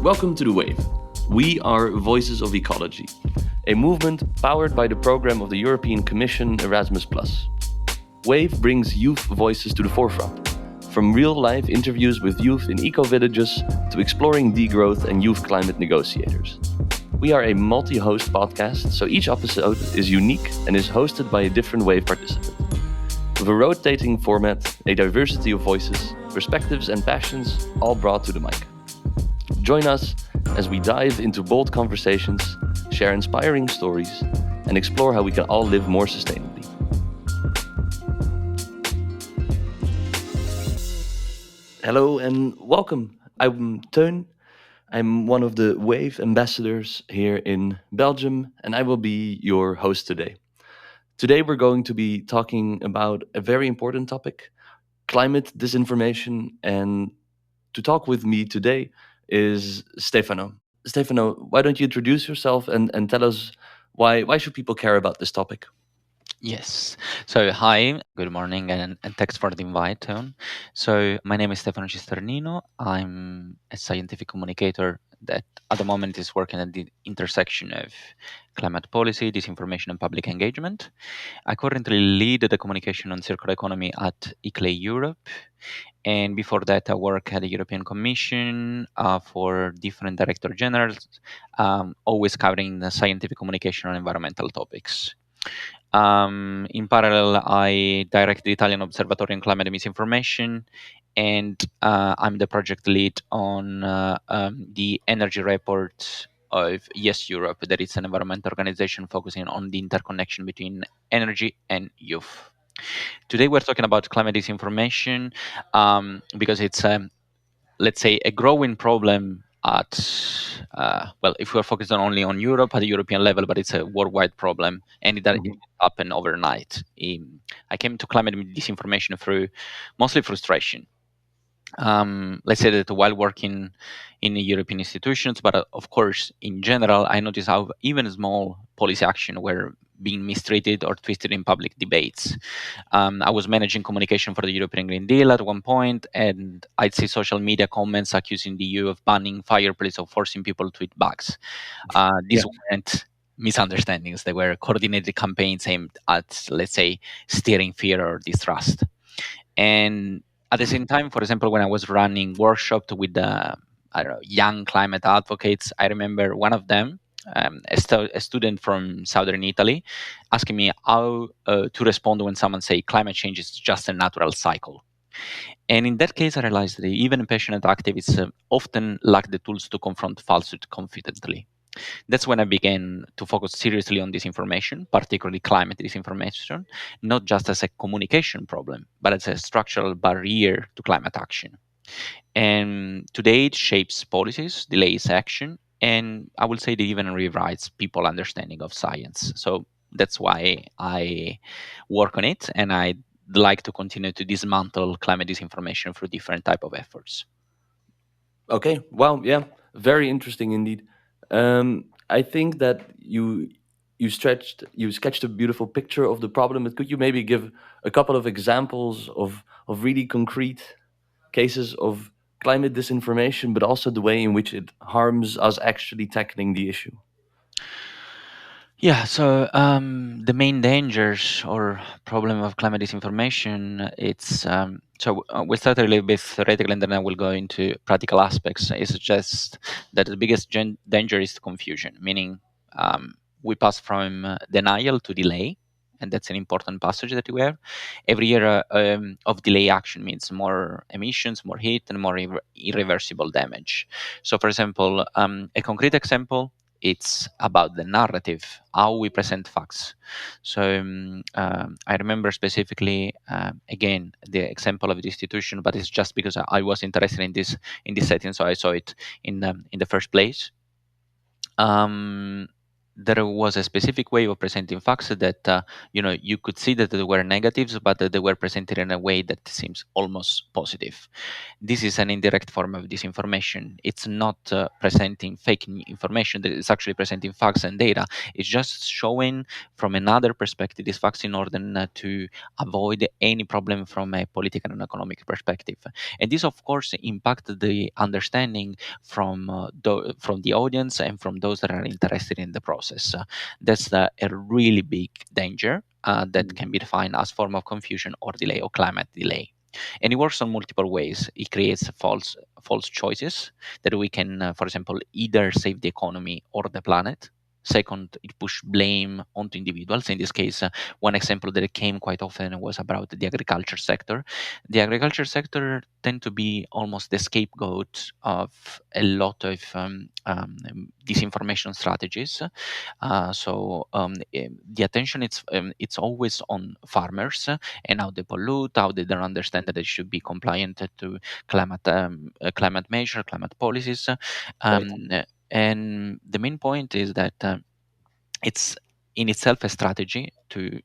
Welcome to The Wave. We are Voices of Ecology, a movement powered by the program of the European Commission ERASMUS+. Wave brings youth voices to the forefront, from real-life interviews with youth in eco-villages to exploring degrowth and youth climate negotiators. We are a multi-host podcast, so each episode is unique and is hosted by a different Wave participant. With a rotating format, a diversity of voices, perspectives and passions, all brought to the mic. Join us as we dive into bold conversations, share inspiring stories, and explore how we can all live more sustainably. Hello and welcome. I'm Teun. I'm one of the Wave ambassadors here in Belgium, and I will be your host today. Today we're going to be talking about a very important topic, climate disinformation, and to talk with me today is Stefano. Stefano, why don't you introduce yourself and tell us why should people care about this topic? Yes. So, hi, good morning, and thanks for the invite, Teun. So, my name is Stefano Cisternino. I'm a scientific communicator that at the moment is working at the intersection of climate policy, disinformation, and public engagement. I currently lead the communication on circular economy at ECOLISE Europe. And before that, I work at the European Commission for different director generals, always covering the scientific communication on environmental topics. In parallel, I direct the Italian Observatory on Climate Misinformation, and I'm the project lead on the energy report of Yes Europe, that is an environmental organization focusing on the interconnection between energy and youth. Today, we're talking about climate disinformation because it's, let's say, a growing problem at if we're focused only on Europe at the European level, but it's a worldwide problem, and it didn't happen overnight. I came to climate disinformation through mostly frustration. Let's say that while working in the European institutions, but of course, in general, I noticed how even small policy action were being mistreated or twisted in public debates. I was managing communication for the European Green Deal at one point, and I'd see social media comments accusing the EU of banning fireplace or forcing people to eat bugs. These weren't misunderstandings. They were coordinated campaigns aimed at, let's say, steering fear or distrust. And at the same time, for example, when I was running workshops with young climate advocates, I remember one of them, a student from southern Italy, asking me how to respond when someone say climate change is just a natural cycle. And in that case, I realized that even passionate activists often lack the tools to confront falsehood confidently. That's when I began to focus seriously on disinformation, particularly climate disinformation, not just as a communication problem, but as a structural barrier to climate action. And today it shapes policies, delays action, and I will say that even rewrites people's understanding of science. So that's why I work on it, and I'd like to continue to dismantle climate disinformation through different type of efforts. Okay, wow, yeah, very interesting indeed. I think that you sketched a beautiful picture of the problem. But could you maybe give a couple of examples of really concrete cases of climate disinformation, but also the way in which it harms us actually tackling the issue? Yeah, so the main dangers or problem of climate disinformation, it's we'll start a little bit theoretical and then I will go into practical aspects. It's just that the biggest danger is confusion, meaning we pass from denial to delay, and that's an important passage that we have. Every year of delay action means more emissions, more heat, and more irreversible damage. So, for example, a concrete example, it's about the narrative, how we present facts. So I remember specifically, again, the example of the institution, but it's just because I was interested in this setting, so I saw it in the first place. there was a specific way of presenting facts that you could see that there were negatives, but that they were presented in a way that seems almost positive. This is an indirect form of disinformation. It's not presenting information, that it's actually presenting facts and data. It's just showing from another perspective these facts in order to avoid any problem from a political and economic perspective. And this, of course, impacts the understanding from the audience and from those that are interested in the process. That's a really big danger that can be defined as form of confusion or delay or climate delay. And it works on multiple ways. It creates false choices that we can, for example, either save the economy or the planet. Second, it push blame onto individuals. In this case, one example that came quite often was about the agriculture sector. The agriculture sector tend to be almost the scapegoat of a lot of disinformation strategies. The attention it's always on farmers and how they pollute, how they don't understand that they should be compliant to climate measure, climate policies. Right. And the main point is that it's in itself a strategy to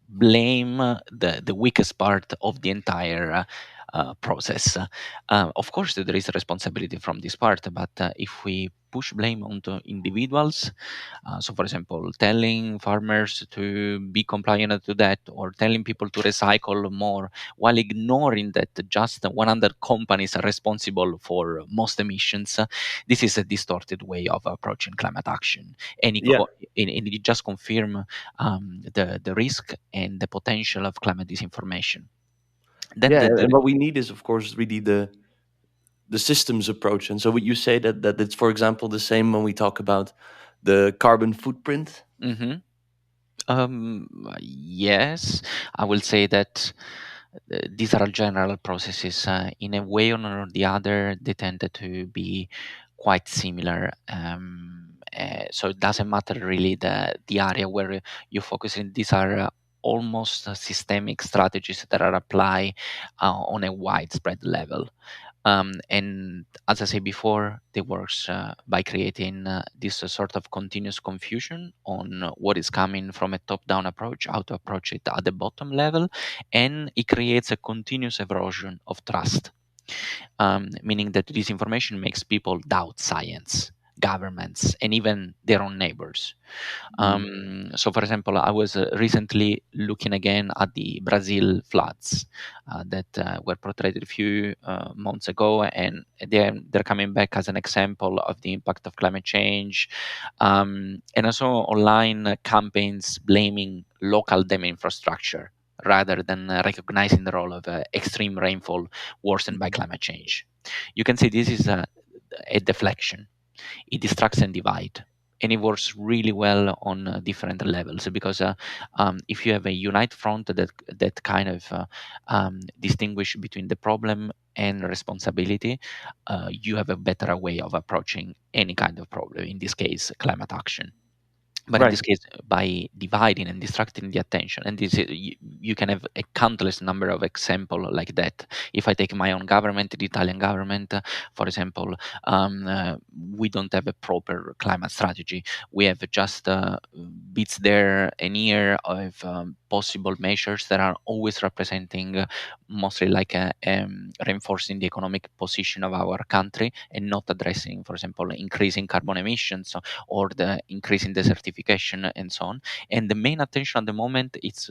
blame the weakest part of the entire process. Of course, there is a responsibility from this part, but if we push blame onto individuals, so for example, telling farmers to be compliant to that, or telling people to recycle more, while ignoring that just 100 companies are responsible for most emissions, this is a distorted way of approaching climate action, and Yeah. and it just confirm the risk and the potential of climate disinformation. Then Yeah, and what we need is, of course, really the systems approach. And so would you say that it's, for example, the same when we talk about the carbon footprint? Mhm. Yes, I will say that these are general processes. In a way or the other, they tend to be quite similar. So it doesn't matter really the area where you focus in. These are almost systemic strategies that are applied on a widespread level. And as I said before, it works by creating this sort of continuous confusion on what is coming from a top-down approach, how to approach it at the bottom level, and it creates a continuous erosion of trust, meaning that this information makes people doubt science, governments, and even their own neighbors. Mm. So, for example, I was recently looking again at the Brazil floods that were portrayed a few months ago, and they're coming back as an example of the impact of climate change. And also online campaigns blaming local dam infrastructure rather than recognizing the role of extreme rainfall worsened by climate change. You can see this is a deflection. It distracts and divide, and it works really well on different levels, because if you have a unite front that kind of distinguish between the problem and responsibility, you have a better way of approaching any kind of problem, in this case climate action. But in Right. this case, by dividing and distracting the attention, and you can have a countless number of example like that. If I take my own government, the Italian government, for example, we don't have a proper climate strategy. We have just bits there and here of possible measures that are always representing mostly like reinforcing the economic position of our country, and not addressing, for example, increasing carbon emissions or the increasing desertification and so on. And the main attention at the moment is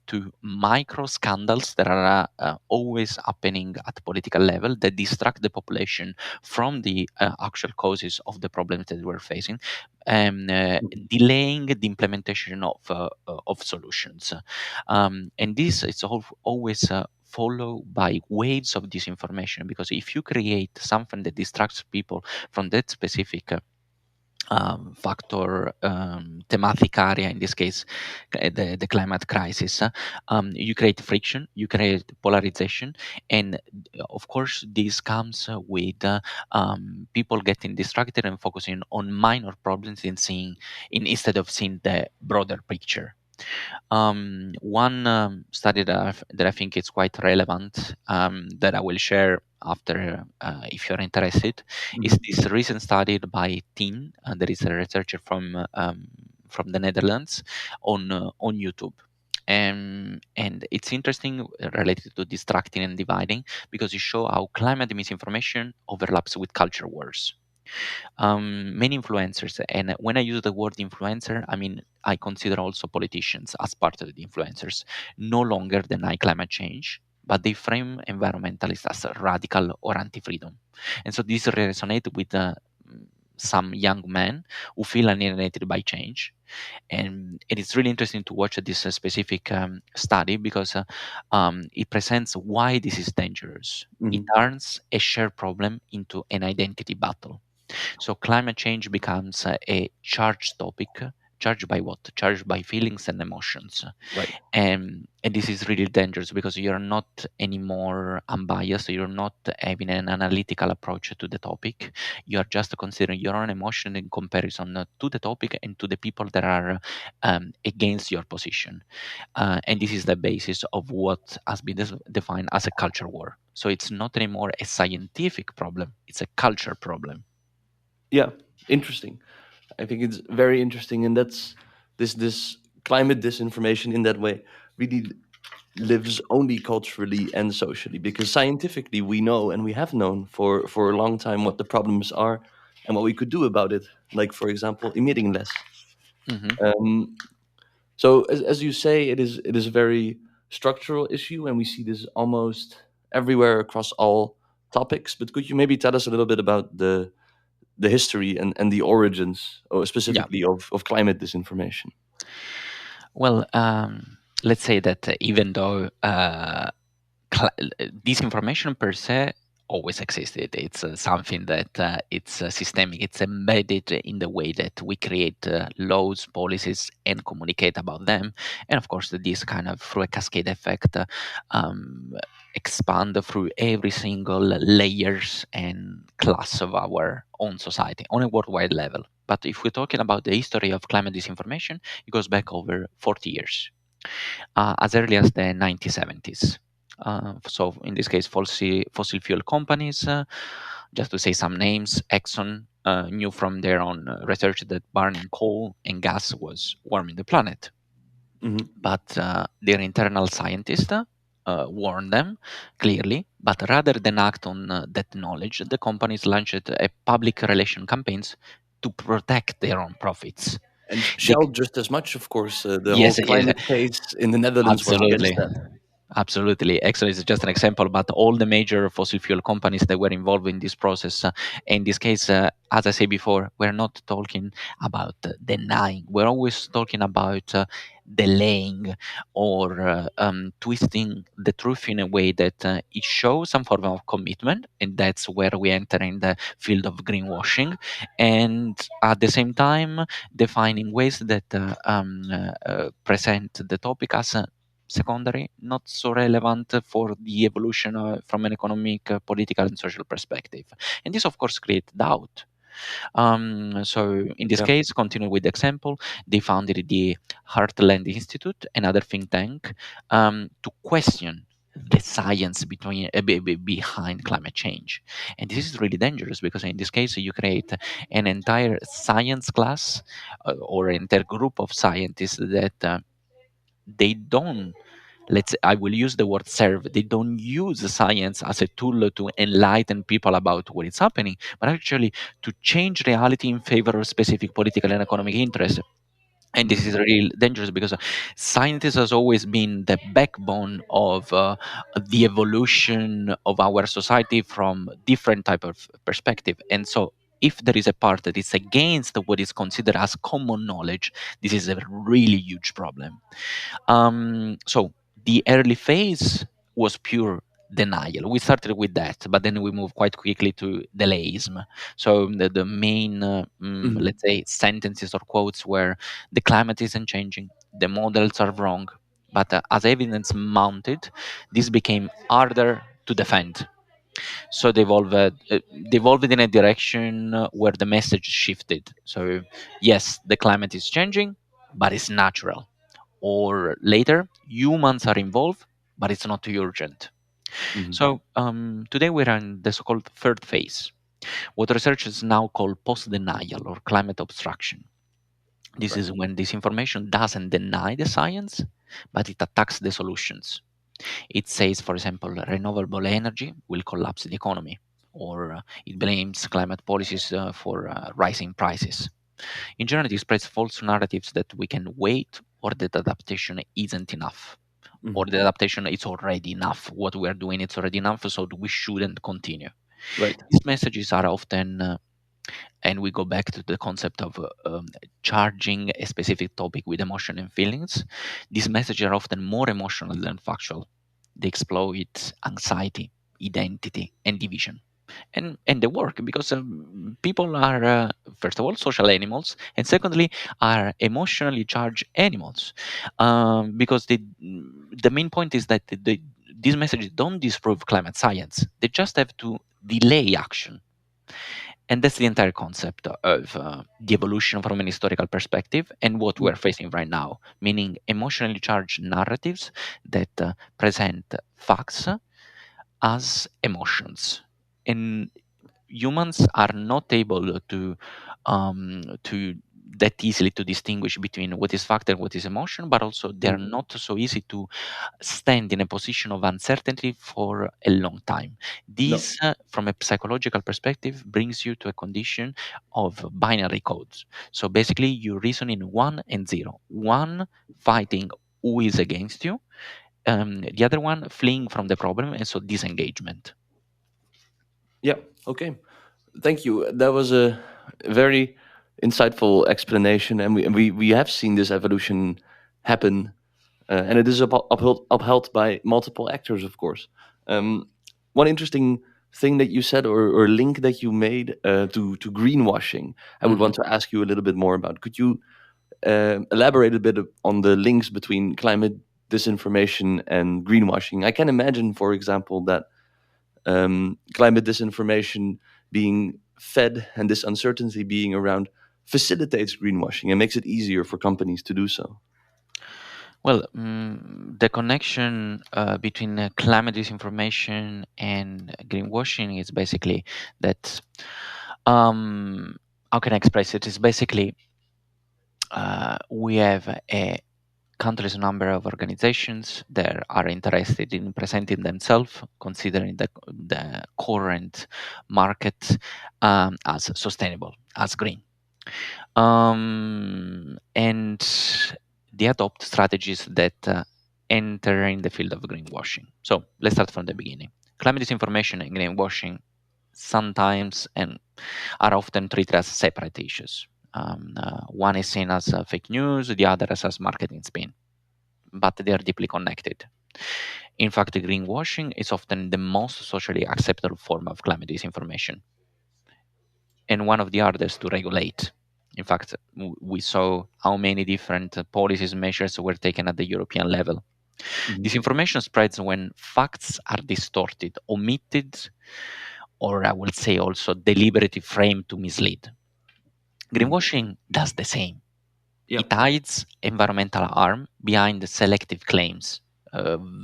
to micro scandals that are always happening at political level, that distract the population from the actual causes of the problems that we're facing, delaying the implementation of solutions. And this is always followed by waves of disinformation, because if you create something that distracts people from that specific factor, thematic area, in this case, the climate crisis, you create friction, you create polarization, and of course, this comes with people getting distracted and focusing on minor problems instead of seeing the broader picture. One study that I think is quite relevant, that I will share after, if you're interested, is Mhm. this recent study by Tin, that is a researcher from from the Netherlands on YouTube. And it's interesting related to distracting and dividing because it shows how climate misinformation overlaps with culture wars. Many influencers, and when I use the word influencer, I mean I consider also politicians as part of the influencers, no longer deny climate change, but they frame environmentalists as radical or anti-freedom. And so this resonates with some young men who feel alienated by change. And it is really interesting to watch this specific study because it presents why this is dangerous. It Hmm. turns a shared problem into an identity battle. So climate change becomes a charged topic. Charged by what? Charged by feelings and emotions. Right. And this is really dangerous because you're not anymore unbiased. You're not having an analytical approach to the topic. You are just considering your own emotion in comparison to the topic and to the people that are against your position. And this is the basis of what has been defined as a culture war. So it's not anymore a scientific problem, it's a culture problem. Yeah. Interesting. I think it's very interesting, and that's this climate disinformation in that way really lives only culturally and socially, because scientifically we know and we have known for a long time what the problems are and what we could do about it. Like, for example, emitting less. Hmm. Um, so as you say, it is a very structural issue, and we see this almost everywhere across all topics. But could you maybe tell us a little bit about the history and the origins, or Yeah. specifically of climate disinformation? Well, let's say that even though disinformation per se always existed, it's something that it's systemic. It's embedded in the way that we create laws, policies, and communicate about them. And of course, this kind of through a cascade effect um, expand through every single layers and class of our own society on a worldwide level. But if we're talking about the history of climate disinformation, it goes back over 40 years, as early as the 1970s. So in this case, fossil fuel companies, just to say some names, Exxon knew from their own research that burning coal and gas was warming the planet. Hmm. But their internal scientists warned them clearly. But rather than act on that knowledge, the companies launched a public relation campaigns to protect their own profits. And They, Shell just as much, of course. The yes, whole yes, climate case in the Netherlands was against absolutely. that. Absolutely. Exxon is just an example, but all the major fossil fuel companies that were involved in this process, in this case, as I said before, we're not talking about denying. We're always talking about delaying or twisting the truth in a way that it shows some form of commitment. And that's where we enter in the field of greenwashing. And at the same time, defining ways that present the topic as secondary, not so relevant for the evolution from an economic, political, and social perspective. And this, of course, creates doubt. So, in this Yeah. case, continue with the example, they founded the Heartland Institute, another think tank, to question the science behind climate change. And this is really dangerous because in this case you create an entire science class or entire group of scientists that they don't, let's, I will use the word serve, they don't use science as a tool to enlighten people about what is happening, but actually to change reality in favor of specific political and economic interests. And this Hmm. is really dangerous because science has always been the backbone of the evolution of our society from different type of perspective. And so if there is a part that is against what is considered as common knowledge, this is a really huge problem. So the early phase was pure denial. We started with that, but then we moved quite quickly to delayism. So the main, Hmm. let's say, sentences or quotes were the climate isn't changing, the models are wrong. But as evidence mounted, this became harder to defend. So they evolved in a direction where the message shifted. So yes, the climate is changing, but it's natural. Or later, humans are involved, but it's not too urgent. Hmm. So today we're in the so-called third phase, what researchers now call post-denial or climate obstruction. This Right. is when disinformation doesn't deny the science, but it attacks the solutions. It says, for example, renewable energy will collapse the economy, or it blames climate policies for rising prices. In general, it spreads false narratives that we can wait, or that adaptation isn't enough, or Mhm. the adaptation is already enough. What we are doing is already enough, so we shouldn't continue. Right. These messages are often, and we go back to the concept of charging a specific topic with emotion and feelings. These messages are often more emotional than factual. They exploit anxiety, identity, and division. And they work because people are, first of all, social animals, and secondly, are emotionally charged animals, because the main point is that these messages don't disprove climate science. They just have to delay action. And that's the entire concept of the evolution from an historical perspective and what we're facing right now, meaning emotionally charged narratives that present facts as emotions. And humans are not able to that easily to distinguish between what is fact and what is emotion, but also they're Mm. not so easy to stand in a position of uncertainty for a long time. No. This, from a psychological perspective, brings you to a condition of binary codes. So basically, you reason in one and zero. One fighting who is against you, the other one fleeing from the problem, and so disengagement. Yeah. Okay. Thank you. That was a very insightful explanation, and we have seen this evolution happen, and it is upheld by multiple actors, of course. One interesting thing that you said, or link that you made to greenwashing, I would Mhm. want to ask you a little bit more about. Could you elaborate a bit on the links between climate disinformation and greenwashing? I can imagine, for example, that climate disinformation being fed and this uncertainty being around facilitates greenwashing and makes it easier for companies to do so. Well, the connection between climate disinformation and greenwashing is basically that. How can I express it? It's basically we have a countless number of organizations that are interested in presenting themselves, considering the current market as sustainable, as green. And they adopt strategies that enter in the field of greenwashing. So let's start from the beginning. Climate disinformation and greenwashing sometimes and are often treated as separate issues. One is seen as fake news, the other as marketing spin, but they are deeply connected. In fact, greenwashing is often the most socially acceptable form of climate disinformation and one of the hardest to regulate. In fact, we saw how many different policies measures were taken at the European level. Mhm. Disinformation spreads when facts are distorted, omitted, or I will say also deliberately framed to mislead. Mm. Greenwashing does the same. It Yep. hides environmental harm behind selective claims,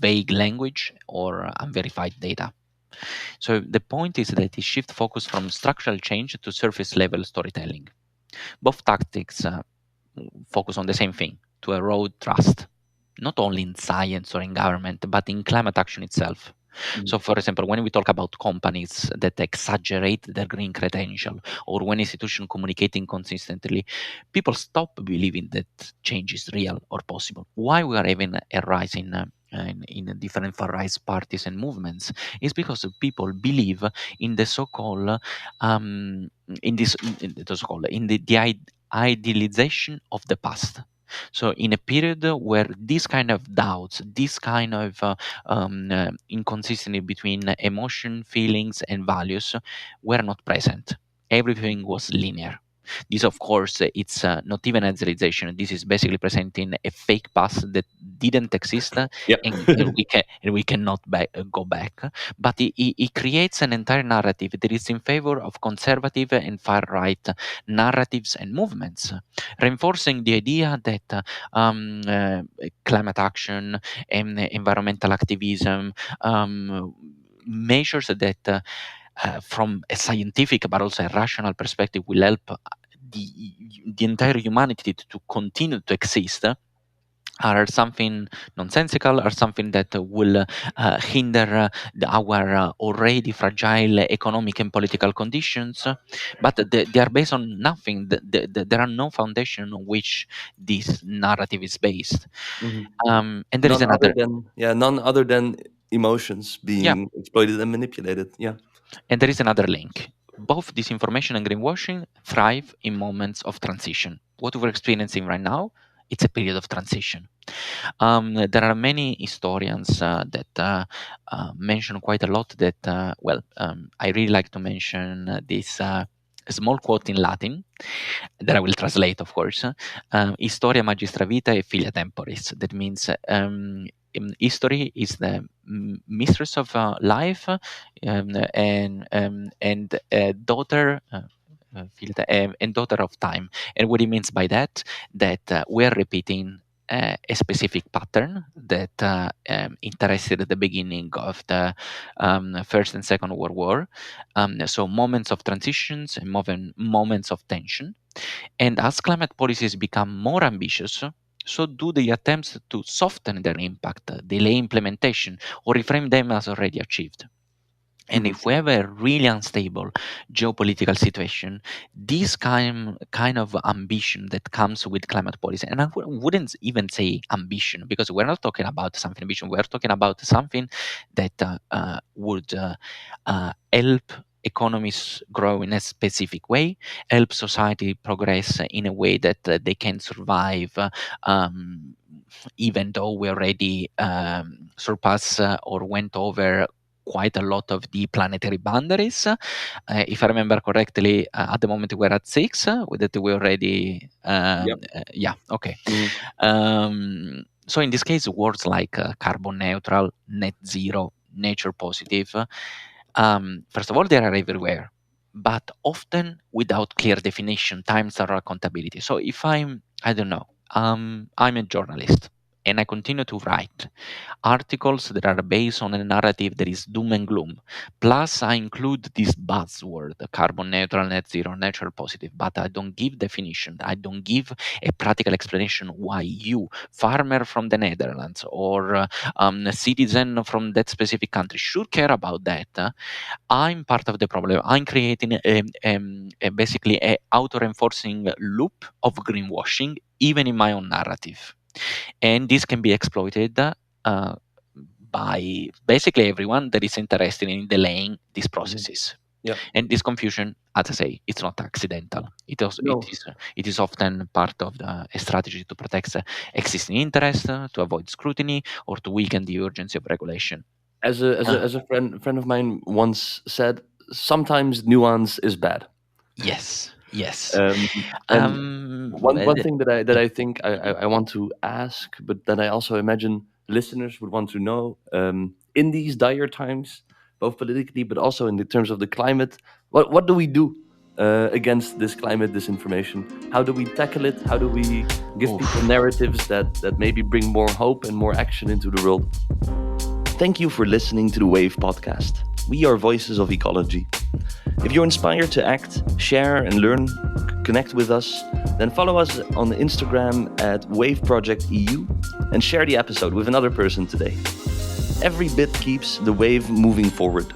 vague language, or unverified data. So the point is that it shifts focus from structural change to surface level storytelling. Both tactics focus on the same thing, to erode trust, not only in science or in government, but in climate action itself. Mm. So, for example, when we talk about companies that exaggerate their green credential, or when institutions communicate inconsistently, people stop believing that change is real or possible. Why we are having a rise in different far right parties and movements is because people believe in the so-called in this in the so-called in the idealization of the past. So in a period where this kind of doubts, this kind of inconsistency between emotion, feelings, and values were not present. Everything was linear. This, of course, it's not even an idealization. This is basically presenting a fake past that didn't exist, Yep. and we cannot go back. But it creates an entire narrative that is in favor of conservative and far right narratives and movements, reinforcing the idea that climate action and environmental activism, measures that from a scientific but also a rational perspective will help the entire humanity to continue to exist, are something nonsensical, are something that will hinder our already fragile economic and political conditions, but they are based on nothing. There are no foundation on which this narrative is based. Mhm. And there is another, None other than emotions yeah, being exploited and manipulated. Yeah. and there is another link. Both disinformation and greenwashing thrive in moments of transition. What we're experiencing right now, it's a period of transition. There are many historians that mention quite a lot that, I really like to mention this small quote in Latin that I will translate, of course. Historia magistra vitae filia temporis. That means history is the mistress of life, and daughter. And daughter of time. And what it means by that, that we're repeating a specific pattern that interested at the beginning of the First and Second World War. So moments of transitions and moments of tension. And as climate policies become more ambitious, so do the attempts to soften their impact, delay implementation, or reframe them as already achieved. And Mhm. if we have a really unstable geopolitical situation, this kind of ambition that comes with climate policy, and I wouldn't even say ambition, because we're not talking about something ambition, we're talking about something that would help economies grow in a specific way, help society progress in a way that they can survive, even though we already surpass or went over quite a lot of the planetary boundaries. If I remember correctly, at the moment we're at 6, that we already, Yep. yeah, okay. Mhm. So in this case, words like carbon neutral, net zero, nature positive, first of all, they are everywhere, but often without clear definition, times or accountability. So if I don't know, I'm a journalist and I continue to write articles that are based on a narrative that is doom and gloom. Plus, I include this buzzword, carbon neutral, net zero, natural positive, but I don't give definition. I don't give a practical explanation why you, farmer from the Netherlands or a citizen from that specific country, should care about that. I'm part of the problem. I'm creating basically a auto-reinforcing loop of greenwashing, even in my own narrative, and this can be exploited by basically everyone that is interested in delaying these Mhm. processes. Yeah. And this confusion, as I say, it's not accidental. No. It is often part of a strategy to protect existing interests, to avoid scrutiny, or to weaken the urgency of regulation. Uh, As a friend of mine once said, sometimes nuance is bad. yes, yes. Um, and Um, uh, one thing that yeah, I think I want to ask, but that I also imagine listeners would want to know, in these dire times, both politically but also in the terms of the climate, what do we do against this climate disinformation? How do we tackle it? How do we give people oof. narratives that maybe bring more hope and more action into the world? Thank you for listening to the Wave podcast. We are voices of ecology. If you're inspired to act, share, and learn, connect with us, then follow us on Instagram at Wave Project EU and share the episode with another person today. Every bit keeps the wave moving forward.